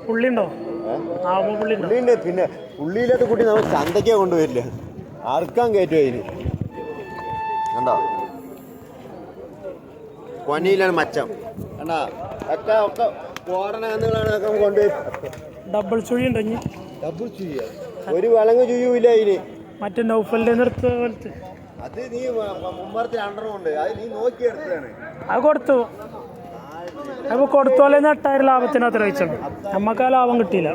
പുള്ളിയുണ്ടോ? പുള്ളിയുണ്ട്. പിന്നെ പുള്ളിയില്ലാത്ത കുട്ടി നമ്മൾ ചന്തയ്ക്കേ കൊണ്ടുവരില്ല, അറുക്കാൻ കയറ്റും അതിന്. കണ്ടോ പനിയിലാണ് മച്ചം. കണ്ടാ ഒക്കെ ഒക്കെ പോറണകളാണ് കൊണ്ടുപോയി. ഡബിൾ ചുഴി ഉണ്ടോ? ഡബിൾ ചുഴിയ, ഒരു വളങ്ങ് ചുഴിയില്ല അതിന്. മറ്റേ നൗഫലിന്റെ നിർത്ത പോലത്തെ അത് നീ മുമ്പത്തെ രണ്ടെണ്ണം ഉണ്ട്, അത് നീ നോക്കി എടുത്തതാണ്. അത് കൊടുത്തു. അപ്പൊ കൊടുത്തോലെ 8000 ലാഭത്തിന് അത്ര വെച്ചാണ്. നമ്മക്ക് ആ ലാഭം കിട്ടിയില്ല.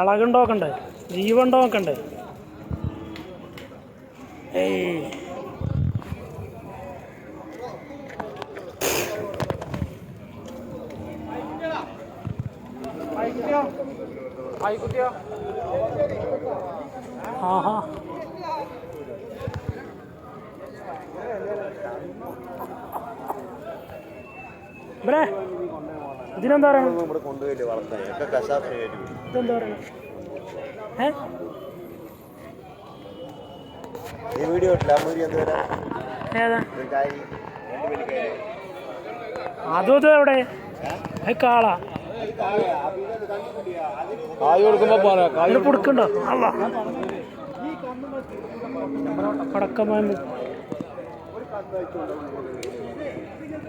അളകുണ്ടോ നോക്കണ്ടേ, ജീവുണ്ടോ നോക്കണ്ടേ? ഏയ് ആഹാ, ഇതിനെന്താ പറയണ? ഇതെന്താ പറയണ? ഏതാ അതും ഇത് എവിടെ? കാളാ കൊടുക്കണ്ടോ? അല്ല കടക്കമാൻ